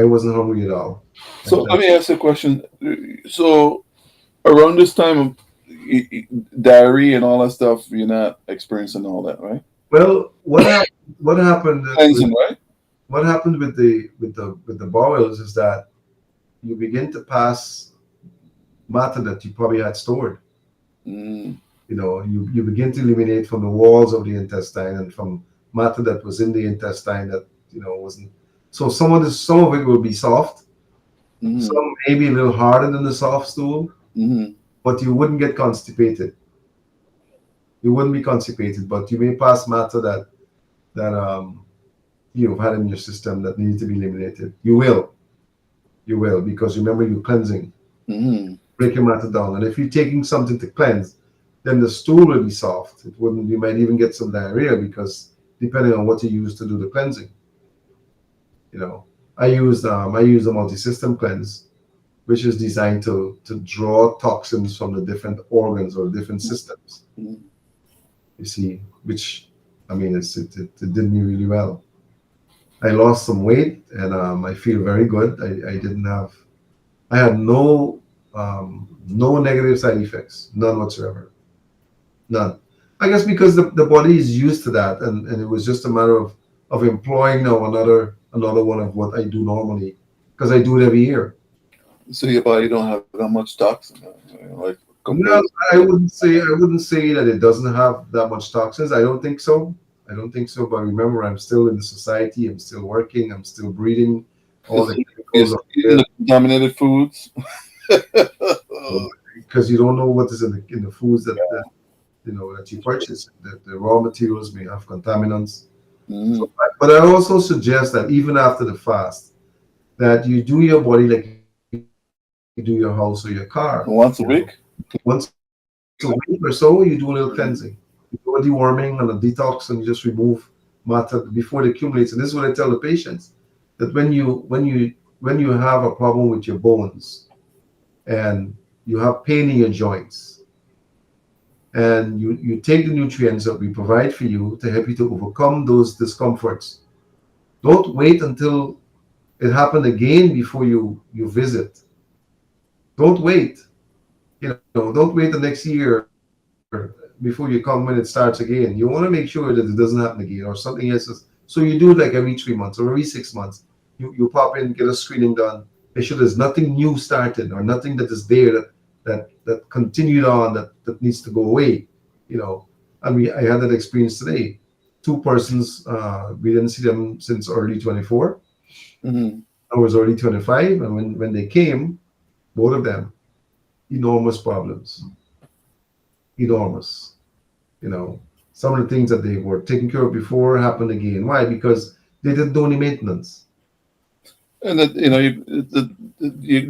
I wasn't hungry at all. So let me ask you a question. So around this time of diarrhea and all that stuff, you're not experiencing all that, right? Well, what happened with Cleansing, right? what happened with the bowels is that you begin to pass matter that you probably had stored. Mm. You begin to eliminate from the walls of the intestine and from matter that was in the intestine that wasn't. So some of it will be soft, Mm-hmm. some maybe a little harder than the soft stool, Mm-hmm. but you wouldn't get constipated. You wouldn't be constipated, but you may pass matter that you've had in your system that needs to be eliminated. You will, because remember you're cleansing, Mm-hmm. breaking matter down. And if you're taking something to cleanse, then the stool will be soft. It wouldn't. You might even get some diarrhea because depending on what you use to do the cleansing. You know, I use a multi-system cleanse, which is designed to draw toxins from the different organs or different systems. Mm-hmm. You see, which I mean, it did me really well. I lost some weight, and I feel very good. I had no negative side effects, none whatsoever, none. I guess because the body is used to that, and it was just a matter of employing now another one of what I do normally, because I do it every year. So your body don't have that much toxin, like compared Well, to I wouldn't say that it doesn't have that much toxins. I don't think so. I don't think so. But remember, I'm still in the society. I'm still working. I'm still breathing. All is the chemicals is are eating there the contaminated foods. because you don't know what is in the foods that you purchase. The raw materials may have contaminants. Mm-hmm. But I also suggest that even after the fast, that you do your body like you do your house or your car. Once a week. Once a week or so, you do a little cleansing. You do a deworming and a detox, and you just remove matter before it accumulates. And this is what I tell the patients, that when you have a problem with your bones and you have pain in your joints, and you take the nutrients that we provide for you to help you to overcome those discomforts. Don't wait until it happened again before you visit. Don't wait. Don't wait the next year, next 2 years. before you come when it starts again. You want to make sure that it doesn't happen again or something else. So you do it like every 3 months or every 6 months. You pop in, get a screening done, make sure there's nothing new started or nothing that is there that continued on that needs to go away. You know, I mean, I had that experience today. Two persons, we didn't see them since early 24. Mm-hmm. I was early 25, and when they came, both of them, enormous problems, enormous. You know, some of the things that they were taking care of before happened again. Why? Because they didn't do any maintenance. And that,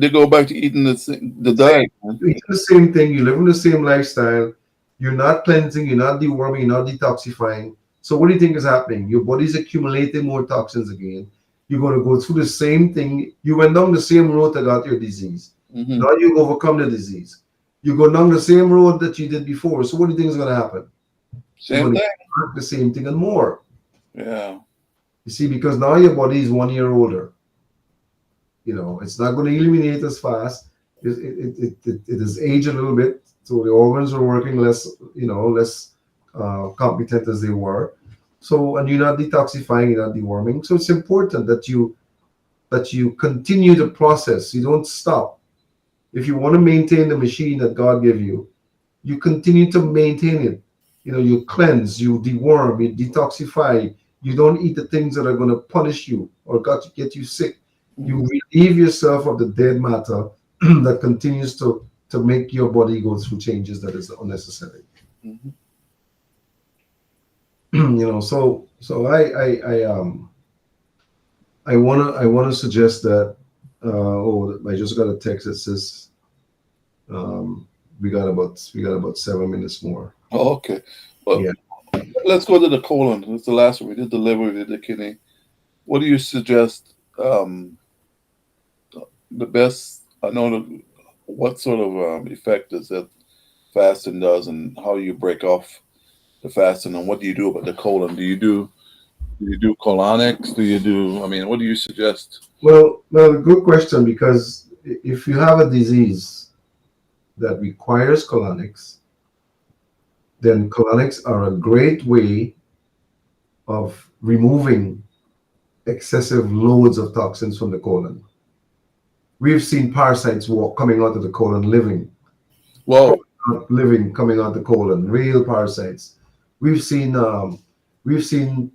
they go back to eating the Same, diet, man. you eat the same thing, you live in the same lifestyle, you're not cleansing, you're not deworming, you're not detoxifying. So what do you think is happening? Your body's accumulating more toxins again. You're going to go through the same thing. You went down the same road that got your disease. Mm-hmm. Now you overcome the disease. You go down the same road that you did before. So what do you think is going to happen? You're Same going to thing. get the same thing and more. Yeah. You see, because now your body is 1 year older. You know, it's not going to eliminate as fast. It is aged a little bit, so the organs are working less, less competent as they were. So, and you're not detoxifying, you're not deworming. So it's important that you continue the process. You don't stop. If you want to maintain the machine that God gave you, you continue to maintain it. You know, you cleanse, you deworm, you detoxify. You don't eat the things that are going to punish you or got to get you sick. Mm-hmm. You relieve yourself of the dead matter that continues to make your body go through changes that is unnecessary. Mm-hmm. So I wanna suggest that. I just got a text that says um, we got about 7 minutes more. Oh, okay. Well, Yeah. let's go to the colon. It's the last one. We did the liver, we did the kidney. What do you suggest? The best. I know what sort of effect does that fasting does, and how you break off the fasting, and what do you do about the colon? Do you do colonics? Do you do? I mean, what do you suggest? Well, good question because if you have a disease that requires colonics, then colonics are a great way of removing excessive loads of toxins from the colon. We've seen parasites coming out of the colon living, Well, coming out the colon, real parasites. We've seen um, we've seen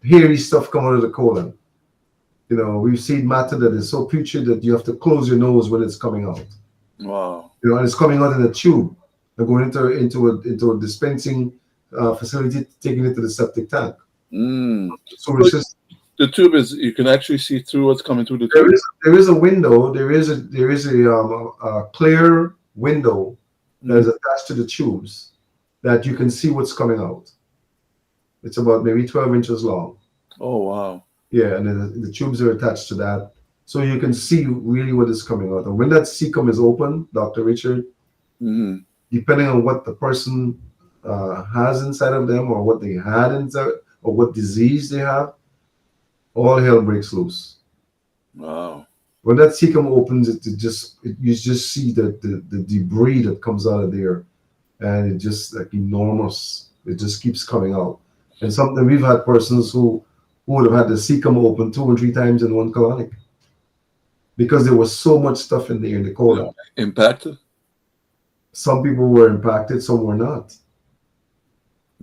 hairy stuff come out of the colon. We've seen matter that is so putrid that you have to close your nose when it's coming out. wow. And it's coming out in a tube and going into a dispensing facility, taking it to the septic tank. Mm. So So it's just the tube is you can actually see through what's coming through the there tube. is there is a window, there is a clear window that Mm. is attached to the tubes that you can see what's coming out. It's about maybe 12 inches long. Oh wow. Yeah, and then the tubes are attached to that. So you can see really what is coming out. And when that cecum is open, Dr. Richard, Mm. depending on what the person has inside of them or what they had inside or what disease they have, all hell breaks loose. Wow. When that cecum opens, you just see the debris that comes out of there, and it just like enormous. It just keeps coming out. And something we've had persons who would have had the cecum open 2 or 3 times in one colonic because there was so much stuff in there in the Yeah. colon. Impacted. Some people were impacted, some were not.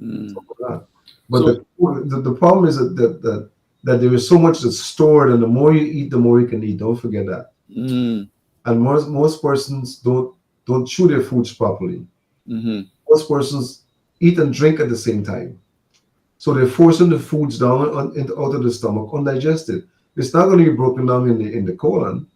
Mm. Not. But So. the problem is that there is so much that's stored, and the more you eat, the more you can eat. Don't forget that. Mm. And most persons don't chew their foods properly. Mm-hmm. Most persons eat and drink at the same time, so they're forcing the foods down out of the stomach undigested. It's not going to be broken down in the colon.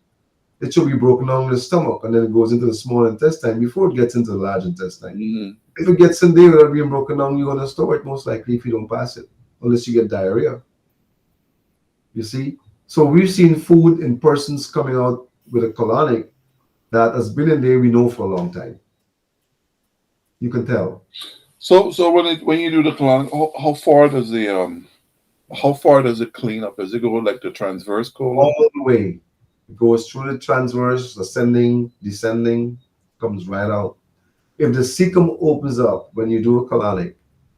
It should be broken down in the stomach, and then it goes into the small intestine before it gets into the large intestine. Mm-hmm. If it gets in there without being broken down, you're going to store it most likely if you don't pass it, unless you get diarrhea. You see? So we've seen food in persons coming out with a colonic that has been in there, we know, for a long time. You can tell. So when you do the colon, how far does it clean up? Does it go like the transverse colon? All the way. It goes through the transverse, ascending, descending, comes right out. if the cecum opens up when you do a colonic,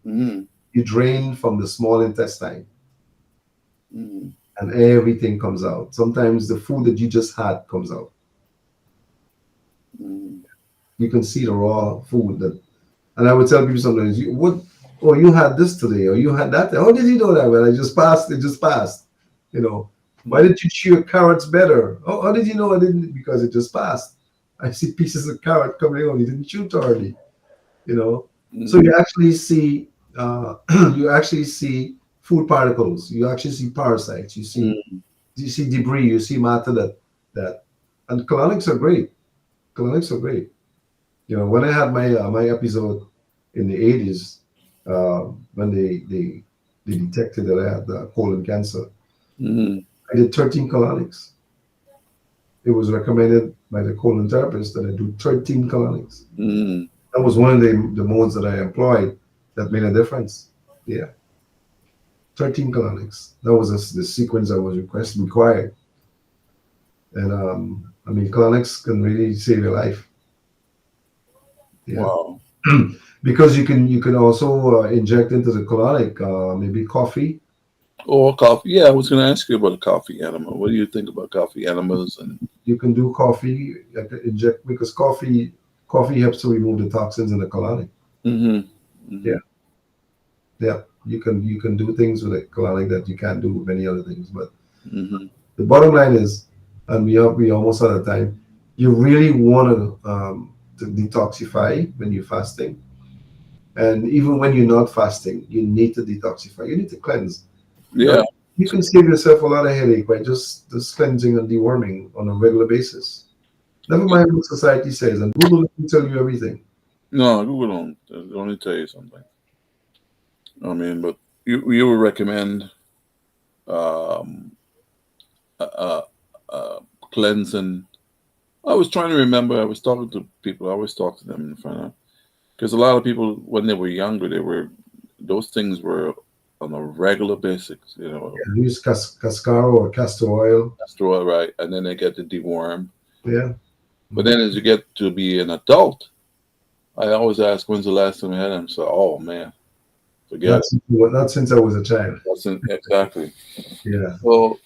Mm, you drain from the small intestine mm, and everything comes out. Sometimes the food that you just had comes out. mm, You can see the raw food that, and I would tell people sometimes, you what, oh, you had this today, or you had that. How did you know that? Well, I just passed. It just passed. You know, why mm, did you chew your carrots better? Oh, how did you know I didn't? Because it just passed. I see pieces of carrot coming on. You didn't chew thoroughly. You know, so mm, you actually see, you actually see food particles. You actually see parasites. mm. You see debris. You see matter that, and colonics are great. Colonics are great. You know, when I had my episode in the 80s, when they detected that I had colon cancer, Mm, I did 13 colonics. It was recommended by the colon therapist that I do 13 colonics. mm. That was one of the modes that I employed that made a difference. Yeah, 13 colonics. That was the sequence that was required. And I mean, colonics can really save your life. Yeah. Wow. Because you can also inject into the colonic maybe coffee. Or coffee. Yeah, I was going to ask you about a coffee enema. What do you think about coffee enemas? And You can do coffee, inject, because coffee helps to remove the toxins in the colonic. hmm Yeah, hmm yeah. You can do things with a colonic that you can't do with many other things. But hmm the bottom line is, and we almost out of time. You really want to detoxify when you're fasting, and even when you're not fasting, you need to detoxify. You need to cleanse. yeah, You can save yourself a lot of headache by just cleansing and deworming on a regular basis. Never mind what society says, and Google can tell you everything. no, Google don't. Let me tell you something. I mean, but you would recommend um, uh, uh, uh, cleansing. I was trying to remember. I was talking to people. I always talk to them in front of because a lot of people when they were younger, they were those things were on a regular basis. You know, Use cascara or castor oil. castor oil, right? And then they get the deworm. Yeah. But Mhm. then as you get to be an adult, I always ask, when's the last time I had them? So, oh man, forget Not it. since, not since I was a child. Exactly. Yeah. So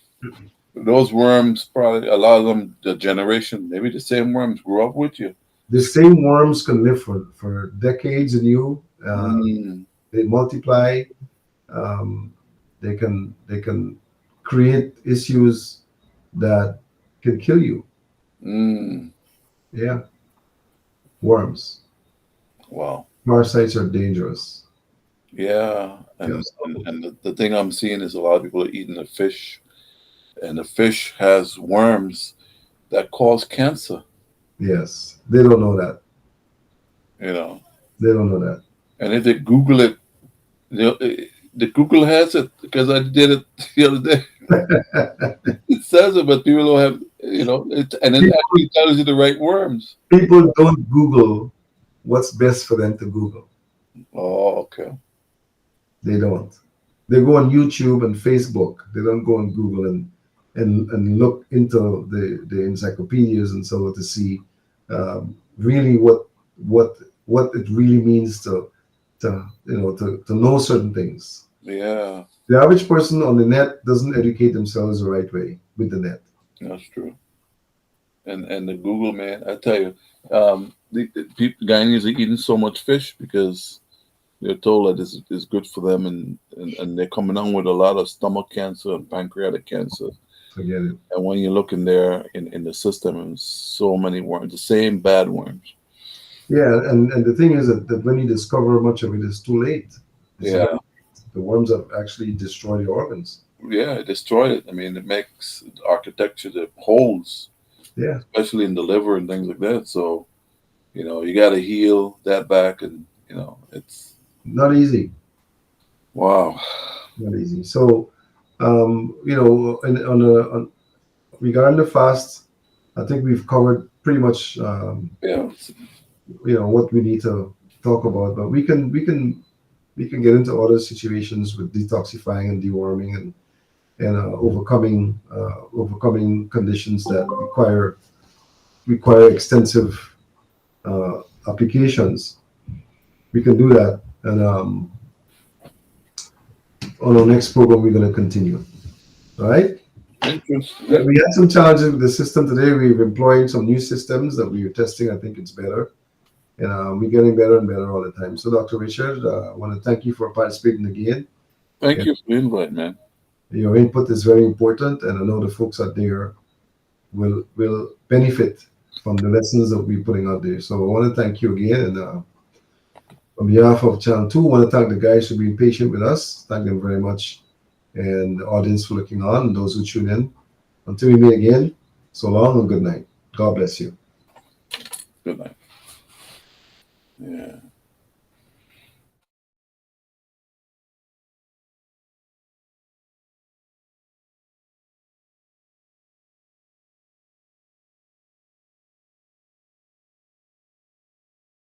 those worms, probably a lot of them, the generation, maybe the same worms grew up with you. The same worms can live for decades in you. Mm, They multiply. Um, they can create issues that can kill you. mm, Yeah. Worms. wow. Parasites are dangerous. Yeah. And, Yes. and, and the thing I'm seeing is a lot of people are eating the fish, and the fish has worms that cause cancer, Yes. They don't know that. you know. They don't know that. And if they Google it, the Google has it because I did it the other day. It says it, but people don't have, and it People, actually tells you the right worms. people don't Google what's best for them to Google. Oh, okay. They don't. They go on YouTube and Facebook. They don't go on Google and look into the encyclopedias and so to see really what what it really means to know certain things. Yeah, The average person on the net doesn't educate themselves the right way with the net. that's true. And the Google man, I tell you, the people Guyanese are eating so much fish because they're told that this is good for them, and they're coming on with a lot of stomach cancer and pancreatic cancer. Forget it. And when you look in there in the system, and so many worms, the same bad worms. Yeah, and the thing is that when you discover much of it, it's too late. It's Yeah, very the worms have actually destroyed your organs. yeah, it destroyed it. I mean, it makes architecture the holes, Yeah, especially in the liver and things like that. So you got to heal that back, and it's not easy. wow. Not easy. So, regarding the fast, I think we've covered pretty much, Yeah, what we need to talk about. But we can get into other situations with detoxifying and deworming and overcoming conditions that require extensive applications, we can do that. And on our next program, we're going to continue. All right. Interesting. We had some challenges with the system today. We've employed some new systems that we are testing. I think it's better. And we're getting better and better all the time. So, Dr. Richard, I want to thank you for participating again. Thank And you for the invite, man. your input is very important, and I know the folks out there will benefit from the lessons that we're putting out there. So, I want to thank you again. And on behalf of Channel 2, I want to thank the guys for being patient with us. Thank them very much. And the audience for looking on, and those who tune in. Until we meet again, so long and good night. God bless you. Good night. Yeah.